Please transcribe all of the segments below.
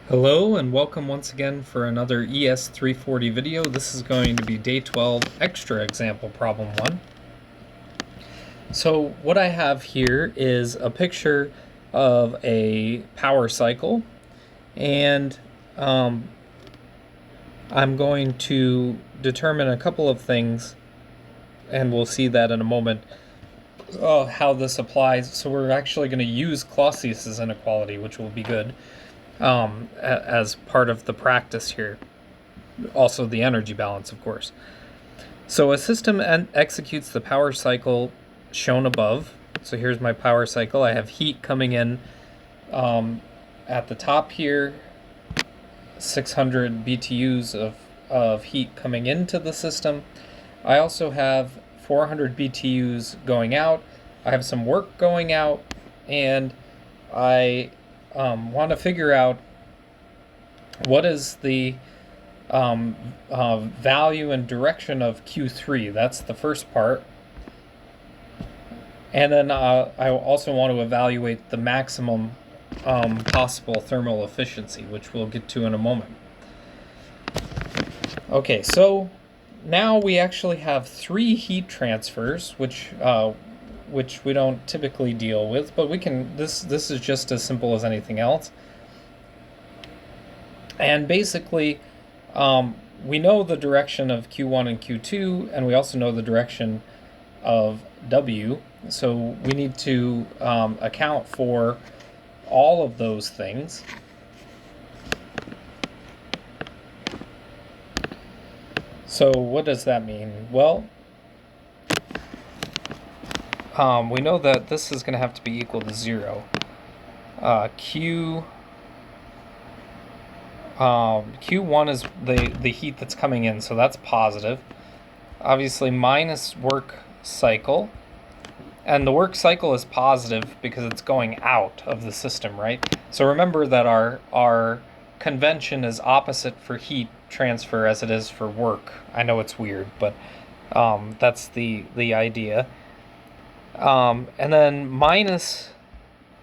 Hello and welcome once again for another ES340 video. This is going to be day 12 extra example problem 1. So what I have here is a picture of a power cycle, and I'm going to determine a couple of things, and we'll see that in a moment, how this applies. So we're actually going to use Clasius' inequality, which will be good. As part of the practice here. Also the energy balance, of course. So a system executes the power cycle shown above. So here's my power cycle. I have heat coming in at the top here, 600 BTUs of heat coming into the system. I also have 400 BTUs going out. I have some work going out, and I want to figure out what is the value and direction of Q3. That's the first part. And then I also want to evaluate the maximum possible thermal efficiency, which we'll get to in a moment. Okay, so now we actually have 3 heat transfers, which we don't typically deal with, but we can. This is just as simple as anything else. And basically, we know the direction of Q1 and Q2, and we also know the direction of W. So we need to account for all of those things. So what does that mean? Well, we know that this is going to have to be equal to 0. Q1 is the heat that's coming in, so that's positive. Obviously minus work cycle, and the work cycle is positive because it's going out of the system, right? So remember that our convention is opposite for heat transfer as it is for work. I know it's weird, but that's the idea. And then minus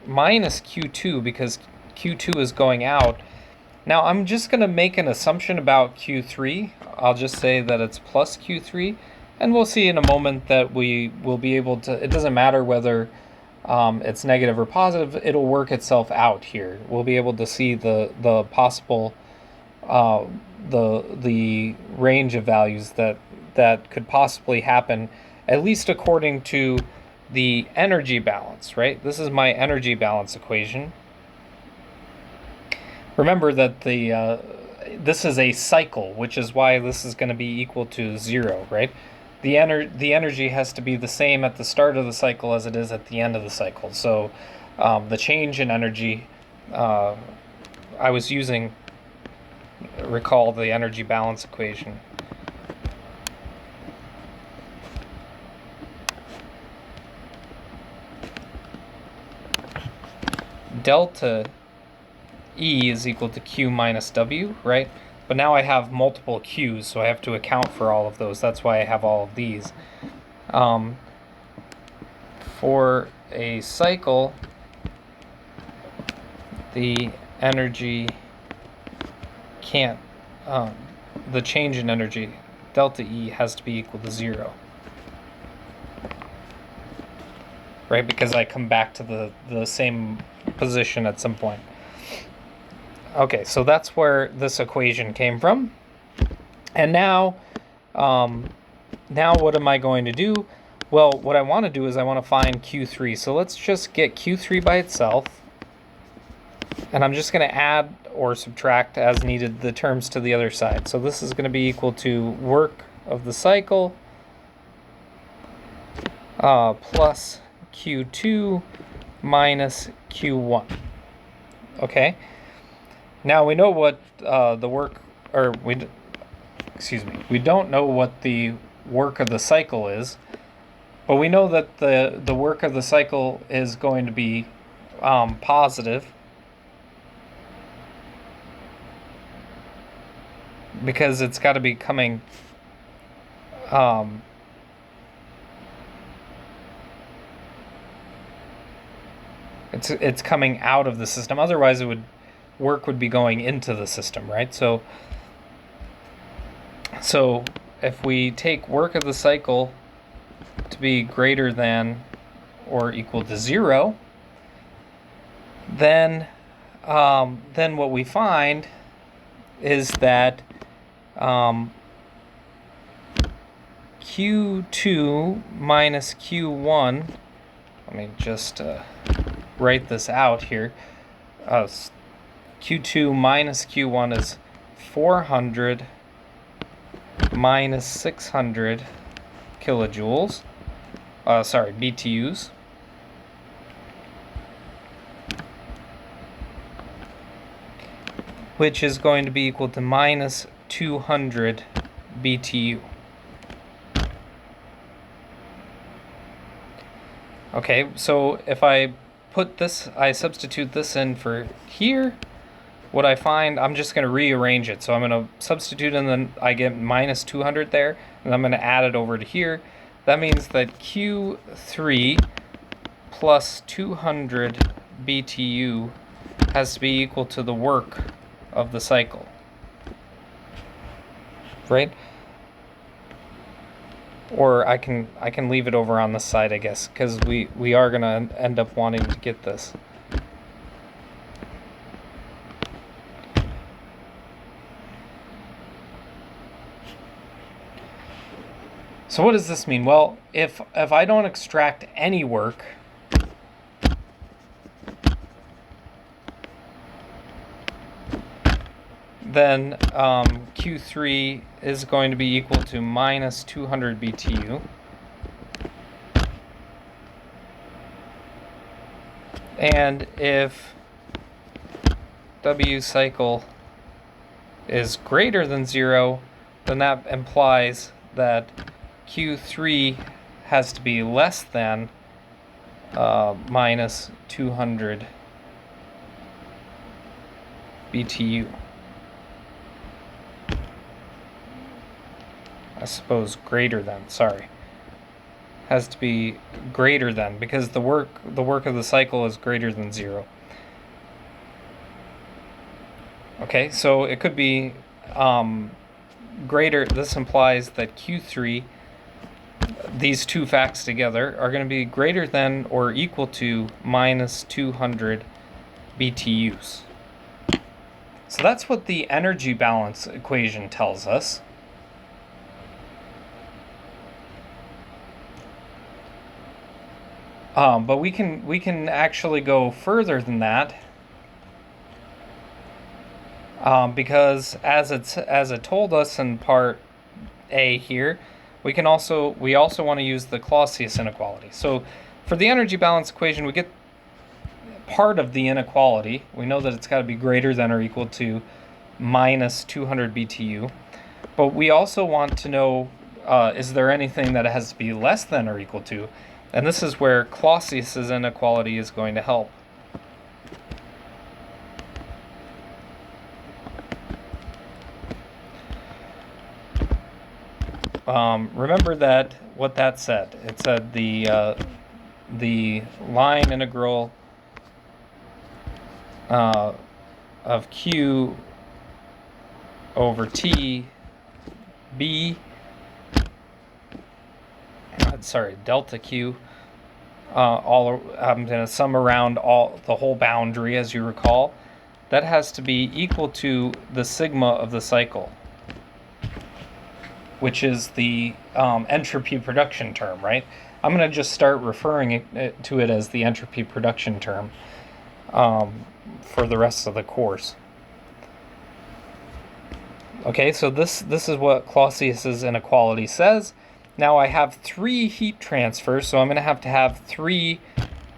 Q2 because Q2 is going out. Now I'm just going to make an assumption about Q3. I'll just say that it's plus Q3, and we'll see in a moment that we will be able to, it doesn't matter whether it's negative or positive, it'll work itself out here. We'll be able to see the possible, the range of values that could possibly happen, at least according to the energy balance, right? This is my energy balance equation. Remember that this is a cycle, which is why this is going to be equal to 0, right? The energy has to be the same at the start of the cycle as it is at the end of the cycle. So the change in energy, I was using, recall the energy balance equation. Delta E is equal to Q minus W, right? But now I have multiple Q's, so I have to account for all of those. That's why I have all of these. For a cycle, the energy can't, the change in energy, delta E, has to be equal to 0. Right? Because I come back to the same position at some point. Okay, so that's where this equation came from. And now what am I going to do? Well, what I want to do is I want to find Q3. So let's just get Q3 by itself. And I'm just going to add or subtract as needed the terms to the other side. So this is going to be equal to work of the cycle plus Q2 minus Q1. Okay? Now we know what the work, or we don't know what the work of the cycle is, but we know that the work of the cycle is going to be positive because it's got to be coming it's coming out of the system. Otherwise it would work would be going into the system, right? So if we take work of the cycle to be greater than or equal to 0, then what we find is that Q2 minus Q1, let me just write this out here. Q2 minus Q1 is 400 minus 600 kilojoules, BTUs. Which is going to be equal to minus 200 BTU. Okay, so if I substitute this in for here, what I find, I'm just going to rearrange it. So I'm going to substitute and then I get minus 200 there, and I'm going to add it over to here. That means that Q3 plus 200 BTU has to be equal to the work of the cycle, right? Or I can leave it over on the side, I guess, because we are going to end up wanting to get this. So what does this mean? Well, if I don't extract any work, then Q3 is going to be equal to minus 200 BTU. And if W cycle is greater than 0, then that implies that Q3 has to be less than minus 200 BTU. I suppose greater than, sorry. Has to be greater than, because the work of the cycle is greater than 0. Okay, so it could be greater. This implies that Q3, these two facts together, are going to be greater than or equal to minus 200 BTUs. So that's what the energy balance equation tells us. But we can actually go further than that, because as it told us in part A here, we also want to use the Clasius inequality. So for the energy balance equation, we get part of the inequality. We know that it's got to be greater than or equal to minus 200 BTU, but we also want to know, is there anything that it has to be less than or equal to? And this is where Clasius's inequality is going to help. Remember that what that said. It said the line integral of Q over T B. Delta Q. I'm going to sum around the whole boundary, as you recall. That has to be equal to the sigma of the cycle, which is the entropy production term, right? I'm going to just start referring to it as the entropy production term for the rest of the course. Okay, so this is what Clausius's inequality says. Now I have 3 heat transfers, so I'm going to have 3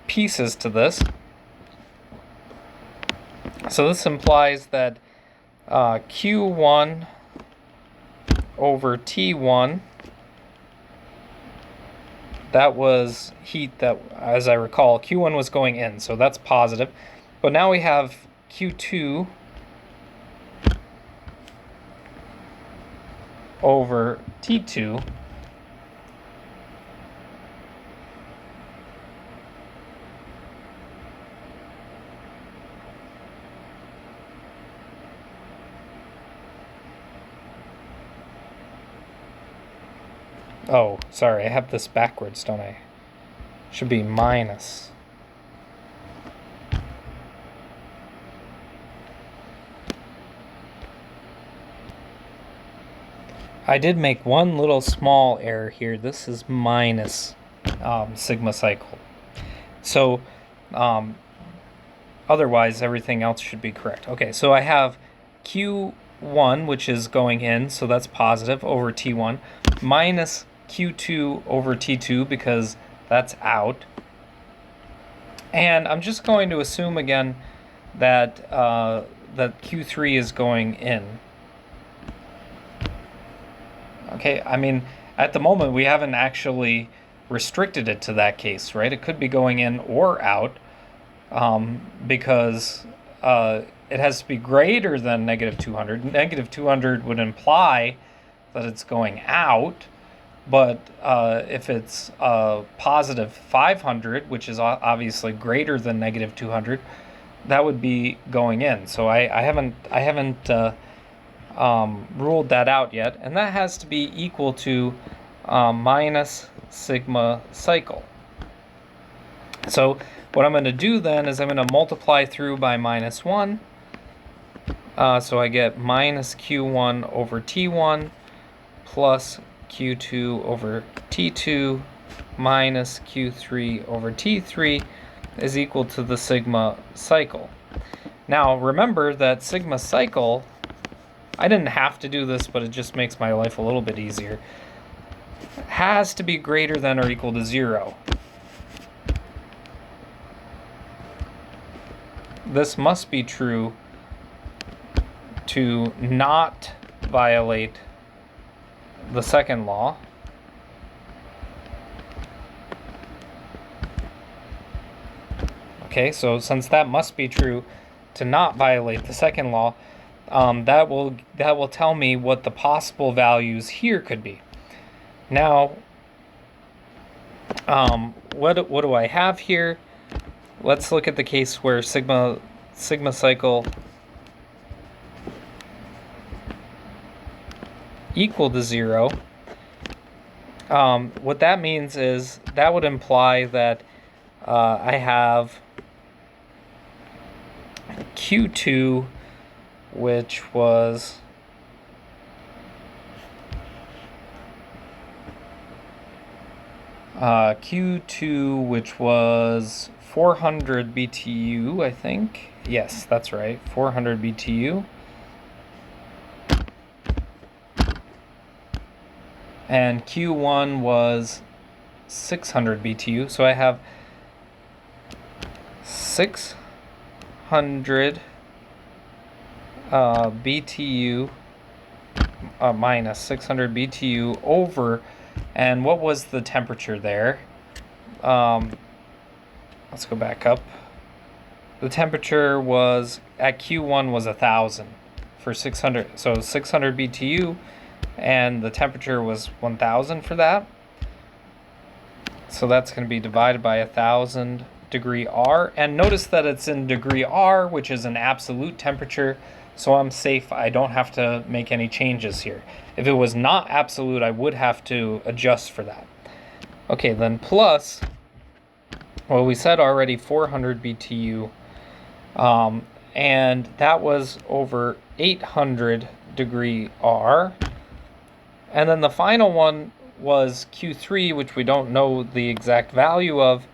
pieces to this. So this implies that Q1 over T1, that was heat that, as I recall, Q1 was going in, so that's positive. But now we have Q2 over T2, Oh, sorry, I have this backwards, don't I? Should be minus. I did make one little small error here. This is minus sigma cycle. So otherwise, everything else should be correct. Okay, so I have Q1, which is going in, so that's positive, over T1, minus Q2 over T2 because that's out. And I'm just going to assume again that that Q3 is going in. Okay, I mean, at the moment we haven't actually restricted it to that case, right? It could be going in or out because it has to be greater than negative 200. Negative 200 would imply that it's going out, but if it's positive 500, which is obviously greater than negative 200, that would be going in. So I haven't ruled that out yet, and that has to be equal to minus sigma cycle. So what I'm going to do then is I'm going to multiply through by minus 1. So I get minus Q1 over T1 plus Q2 over T2 minus Q3 over T3 is equal to the sigma cycle. Now remember that sigma cycle, I didn't have to do this, but it just makes my life a little bit easier, has to be greater than or equal to 0. This must be true to not violate the second law. Okay, so since that must be true to not violate the second law, that will tell me what the possible values here could be. Now, what do I have here? Let's look at the case where sigma cycle equal to 0. What that means is that would imply that I have Q2, which was Q2, which was 400 BTU, I think. Yes, that's right, 400 BTU. And Q1 was 600 BTU, so I have 600 BTU minus 600 BTU over, and what was the temperature there? Let's go back up. The temperature was at Q1 was 1,000 for 600, so 600 BTU, and the temperature was 1,000 for that. So that's going to be divided by 1,000 degree R, and notice that it's in degree R, which is an absolute temperature, so I'm safe. I don't have to make any changes here. If it was not absolute, I would have to adjust for that. Okay, then plus, well, we said already 400 BTU, and that was over 800 degree R. And then the final one was Q3, which we don't know the exact value of,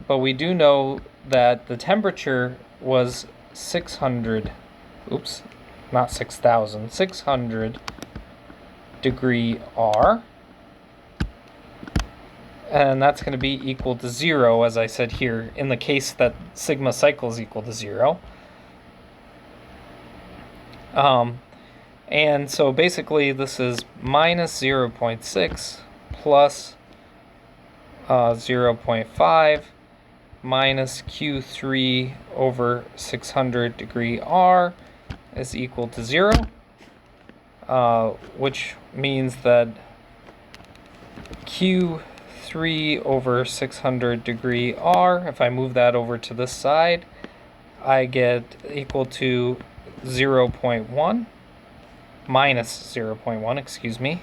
but we do know that the temperature was 600, oops, not 6,000, 600 degree R. And that's going to be equal to 0, as I said here, in the case that sigma cycle is equal to 0. And so basically this is minus 0.6 plus 0.5 minus Q3 over 600 degree R is equal to 0, which means that Q3 over 600 degree R, if I move that over to this side, I get equal to 0.1, minus 0.1, excuse me.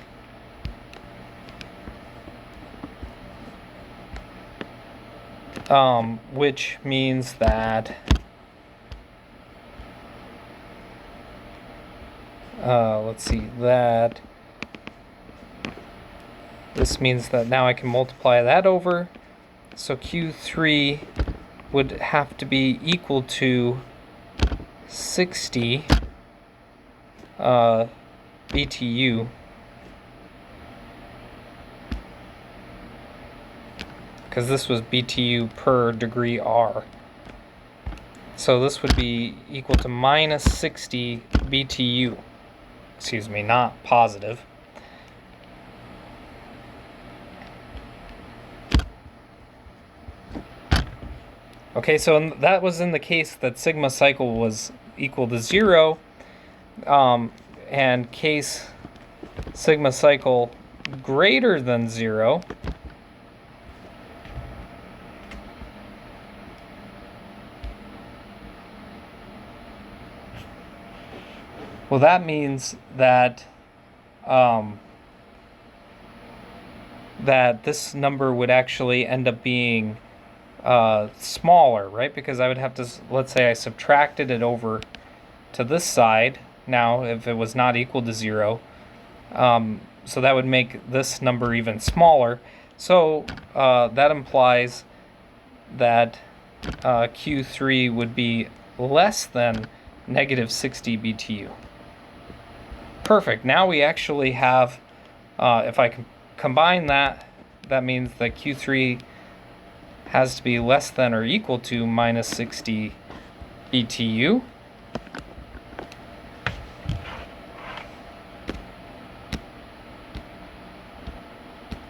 which means that let's see, that this means that now I can multiply that over, so Q3 would have to be equal to 60 BTU, because this was BTU per degree R. So this would be equal to minus 60 BTU. Excuse me, not positive. Okay, so that was in the case that sigma cycle was equal to 0, and case sigma cycle greater than 0, well, that means that that this number would actually end up being smaller, right? Because I would have to, let's say I subtracted it over to this side now if it was not equal to 0. So that would make this number even smaller. So that implies that Q3 would be less than negative 60 BTU. Perfect. Now we actually have, if I combine that, that means that Q3 has to be less than or equal to minus 60 BTU.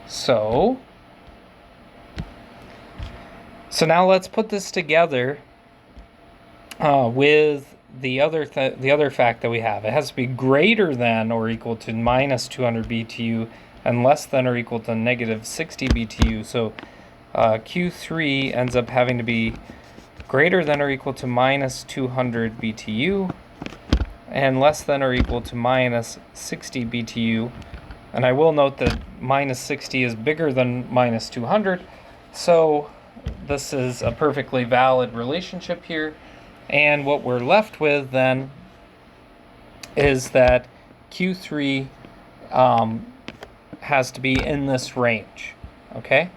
So now let's put this together with the other fact that we have. It has to be greater than or equal to minus 200 BTU and less than or equal to negative 60 BTU. So Q3 ends up having to be greater than or equal to minus 200 BTU and less than or equal to minus 60 BTU. And I will note that minus 60 is bigger than minus 200, so this is a perfectly valid relationship here. And what we're left with then is that Q3 has to be in this range, okay?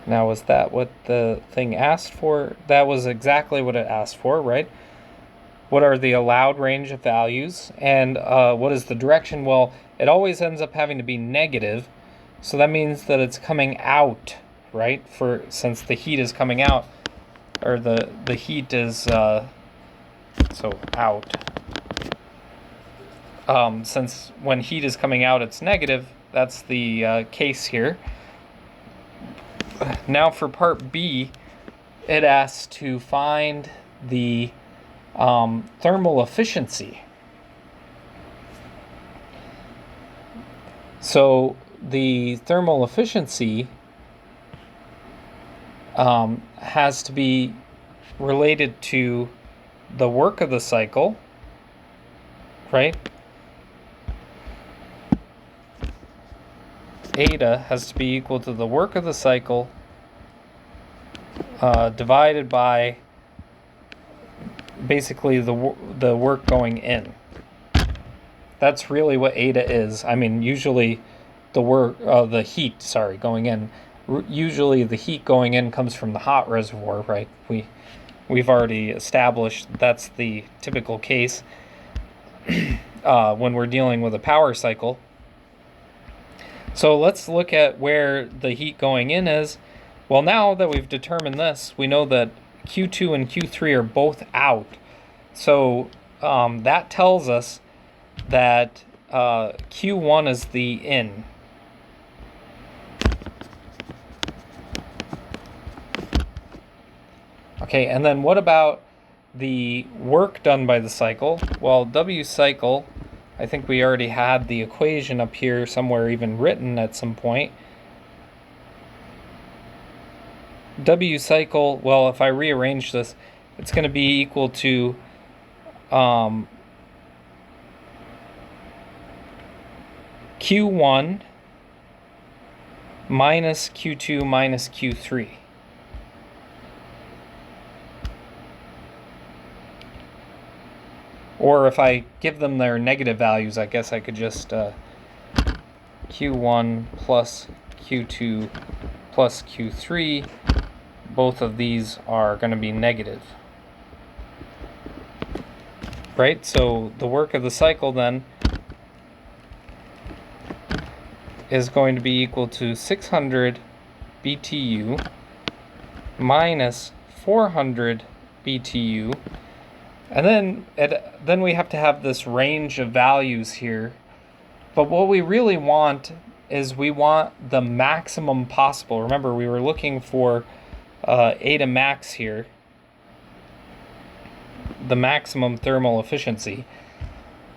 Now, was that what the thing asked for? That was exactly what it asked for, right? What are the allowed range of values? And what is the direction? Well, it always ends up having to be negative. So that means that it's coming out, right? Since the heat is coming out, or the heat is, so out. Since when heat is coming out, it's negative. That's the case here. Now for part B, it asks to find the thermal efficiency. So the thermal efficiency has to be related to the work of the cycle, right? Eta has to be equal to the work of the cycle divided by basically the work going in. That's really what eta is. I mean, usually the heat, going in. Usually the heat going in comes from the hot reservoir, right? We've already established that's the typical case when we're dealing with a power cycle. So let's look at where the heat going in is. Well, now that we've determined this, we know that Q2 and Q3 are both out. So that tells us that Q1 is the in. Okay, and then what about the work done by the cycle? Well, W cycle, I think we already had the equation up here somewhere, even written at some point. W cycle, well, if I rearrange this, it's going to be equal to Q1 minus Q2 minus Q3. Or if I give them their negative values, I guess I could just Q1 plus Q2 plus Q3. Both of these are going to be negative. Right? So the work of the cycle then is going to be equal to 600 BTU minus 400 BTU. And then we have to have this range of values here. But what we really want is we want the maximum possible. Remember, we were looking for eta max here, the maximum thermal efficiency.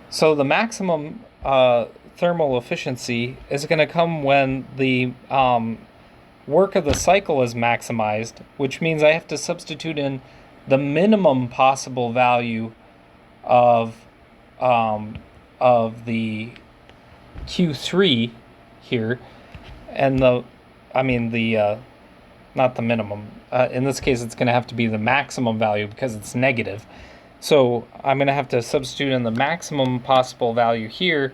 So the maximum thermal efficiency is going to come when the work of the cycle is maximized, which means I have to substitute in the minimum possible value of the Q3 here, and not the minimum. In this case, it's going to have to be the maximum value because it's negative. So I'm going to have to substitute in the maximum possible value here,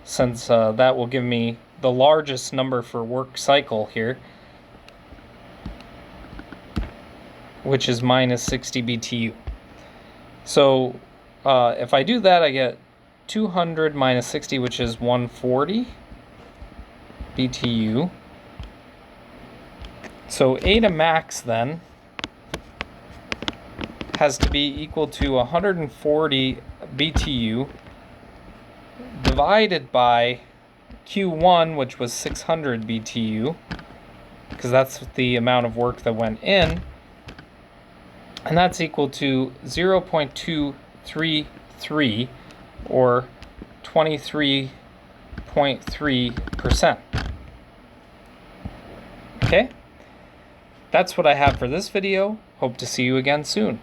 since that will give me the largest number for work cycle here, which is minus 60 BTU. So if I do that, I get 200 minus 60, which is 140 BTU. So eta max then has to be equal to 140 BTU divided by Q1, which was 600 BTU, because that's the amount of work that went in, and that's equal to 0.233, or 23.3%. Okay? That's what I have for this video. Hope to see you again soon.